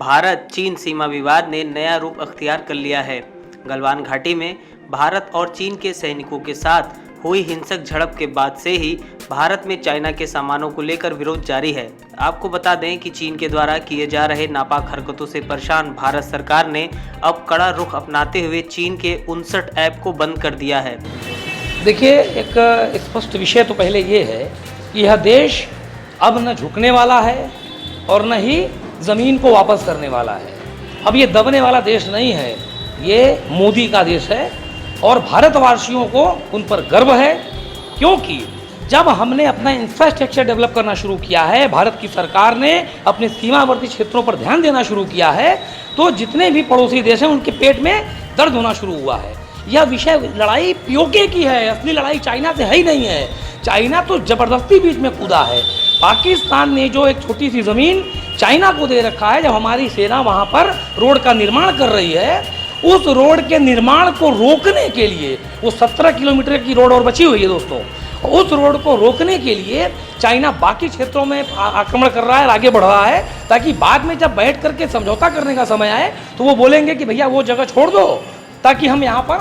भारत चीन सीमा विवाद ने नया रूप अख्तियार कर लिया है। गलवान घाटी में भारत और चीन के सैनिकों के साथ हुई हिंसक झड़प के बाद से ही भारत में चाइना के सामानों को लेकर विरोध जारी है। आपको बता दें कि चीन के द्वारा किए जा रहे नापाक हरकतों से परेशान भारत सरकार ने अब कड़ा रुख अपनाते हुए चीन के 59 ऐप को बंद कर दिया है। देखिए, एक स्पष्ट विषय तो पहले ये है कि यह देश अब न झुकने वाला है और न ही ज़मीन को वापस करने वाला है। अब ये दबने वाला देश नहीं है, ये मोदी का देश है और भारतवासियों को उन पर गर्व है, क्योंकि जब हमने अपना इंफ्रास्ट्रक्चर डेवलप करना शुरू किया है, भारत की सरकार ने अपने सीमावर्ती क्षेत्रों पर ध्यान देना शुरू किया है, तो जितने भी पड़ोसी देश हैं उनके पेट में दर्द होना शुरू हुआ है। यह विषय लड़ाई पीओके की है, असली लड़ाई चाइना से है ही नहीं है। चाइना तो ज़बरदस्ती बीच में कूदा है। पाकिस्तान ने जो एक छोटी सी ज़मीन चाइना को दे रखा है, जब हमारी सेना वहाँ पर रोड का निर्माण कर रही है, उस रोड के निर्माण को रोकने के लिए, वो 17 किलोमीटर की रोड और बची हुई है दोस्तों, उस रोड को रोकने के लिए चाइना बाकी क्षेत्रों में आक्रमण कर रहा है, आगे बढ़ रहा है, ताकि बाद में जब बैठ करके समझौता करने का समय आए तो वो बोलेंगे कि भैया वो जगह छोड़ दो, ताकि हम यहाँ पर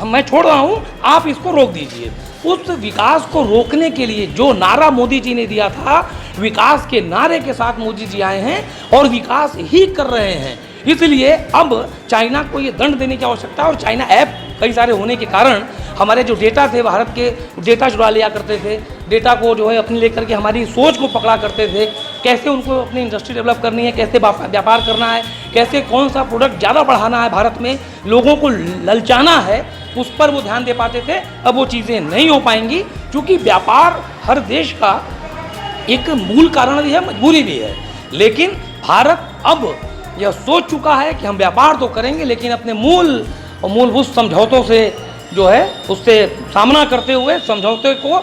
मैं छोड़ रहा हूँ, आप इसको रोक दीजिए। उस विकास को रोकने के लिए जो नारा मोदी जी ने दिया था, विकास के नारे के साथ मोदी जी आए हैं और विकास ही कर रहे हैं। इसलिए अब चाइना को ये दंड देने की आवश्यकता है। और चाइना ऐप कई सारे होने के कारण हमारे जो डेटा थे, भारत के डेटा चुरा लिया करते थे, डेटा को जो है अपने लेकर के हमारी सोच को पकड़ा करते थे, कैसे उनको अपनी इंडस्ट्री डेवलप करनी है, कैसे व्यापार करना है, कैसे कौन सा प्रोडक्ट ज़्यादा बढ़ाना है, भारत में लोगों को ललचाना है, उस पर वो ध्यान दे पाते थे। अब वो चीज़ें नहीं हो पाएंगी, क्योंकि व्यापार हर देश का एक मूल कारण भी है, मजबूरी भी है। लेकिन भारत अब यह सोच चुका है कि हम व्यापार तो करेंगे, लेकिन अपने मूलभूत समझौतों से जो है उससे सामना करते हुए, समझौते को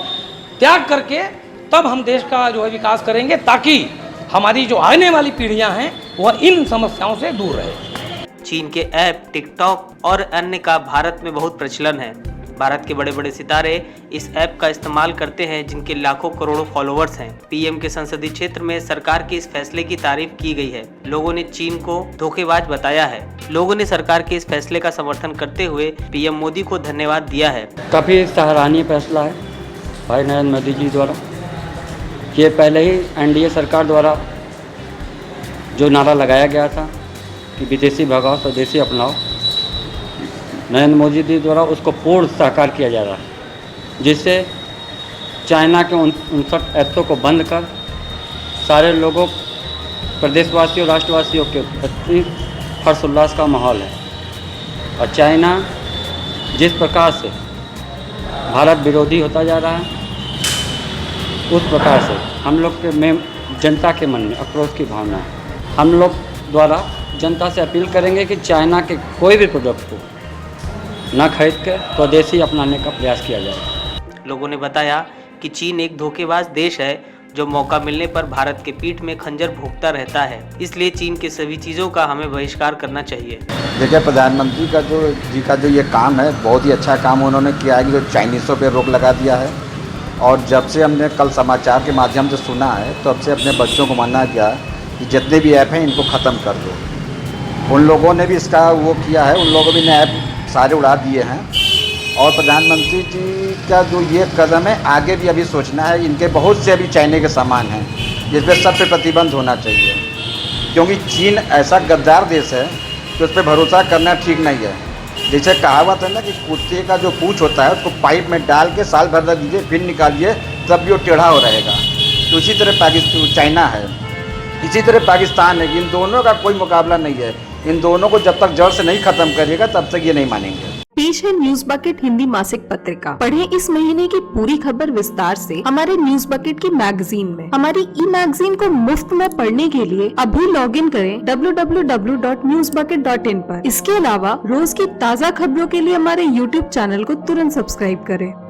त्याग करके तब हम देश का जो है विकास करेंगे, ताकि हमारी जो आने वाली पीढ़ियां हैं वह इन समस्याओं से दूर रहे। चीन के ऐप टिकटॉक और अन्य का भारत में बहुत प्रचलन है। भारत के बड़े बड़े सितारे इस ऐप का इस्तेमाल करते हैं, जिनके लाखों करोड़ों फॉलोअर्स हैं। पीएम के संसदीय क्षेत्र में सरकार के इस फैसले की तारीफ की गई है। लोगों ने चीन को धोखेबाज बताया है। लोगों ने सरकार के इस फैसले का समर्थन करते हुए पीएम मोदी को धन्यवाद दिया है। काफ़ी सराहनीय फैसला है भाई नरेंद्र मोदी जी द्वारा। ये पहले ही एनडीए सरकार द्वारा जो नारा लगाया गया था कि विदेशी भगाओ स्वदेशी अपनाओ, नरेंद्र मोदी जी द्वारा उसको पूर्ण साकार किया जा रहा है, जिससे चाइना के 59 ऐप्सों को बंद कर सारे लोगों, प्रदेशवासियों, राष्ट्रवासियों के प्रति हर्षोल्लास का माहौल है। और चाइना जिस प्रकार से भारत विरोधी होता जा रहा है, उस प्रकार से हम लोग के में जनता के मन में आक्रोश की भावना है। हम लोग द्वारा जनता से अपील करेंगे कि चाइना के कोई भी प्रोडक्ट को न खरीद कर स्वदेशी अपनाने का प्रयास किया जाए। लोगों ने बताया कि चीन एक धोखेबाज देश है, जो मौका मिलने पर भारत के पीठ में खंजर भोंकता रहता है। इसलिए चीन के सभी चीज़ों का हमें बहिष्कार करना चाहिए। देखिए, प्रधानमंत्री का जो ये काम है, बहुत ही अच्छा काम उन्होंने किया है कि जो चाइनीज़ों पे रोक लगा दिया है। और जब से हमने कल समाचार के माध्यम से सुना है, तब से अपने बच्चों को मना किया कि जितने भी ऐप हैं इनको ख़त्म कर दो। उन लोगों ने भी इसका वो किया है, उन लोगों भी ने ऐप सारे उड़ा दिए हैं। और प्रधानमंत्री जी का जो ये कदम है, आगे भी अभी सोचना है। इनके बहुत से अभी चाइना के सामान हैं जिस पर सब पे प्रतिबंध होना चाहिए, क्योंकि चीन ऐसा गद्दार देश है कि उस पर भरोसा करना ठीक नहीं है। जैसे कहावत है ना कि कुत्ते का जो पूँछ होता है उसको पाइप में डाल के साल भर रख दीजिए, फिर निकालिए, तब भी वो टेढ़ा हो रहेगा। तो इसी तरह चाइना है, इसी तरह पाकिस्तान है। इन दोनों का कोई मुकाबला नहीं है। इन दोनों को जब तक जड़ से नहीं खत्म करिएगा, तब तक ये नहीं मानेंगे। पेश है न्यूज बकेट हिंदी मासिक पत्रिका। पढ़ें इस महीने की पूरी खबर विस्तार से हमारे न्यूज बकेट की मैगजीन में। हमारी ई मैगजीन को मुफ्त में पढ़ने के लिए अभी लॉग इन करें www.newsbucket.in पर। इसके अलावा रोज की ताज़ा खबरों के लिए हमारे YouTube चैनल को तुरंत सब्सक्राइब करें।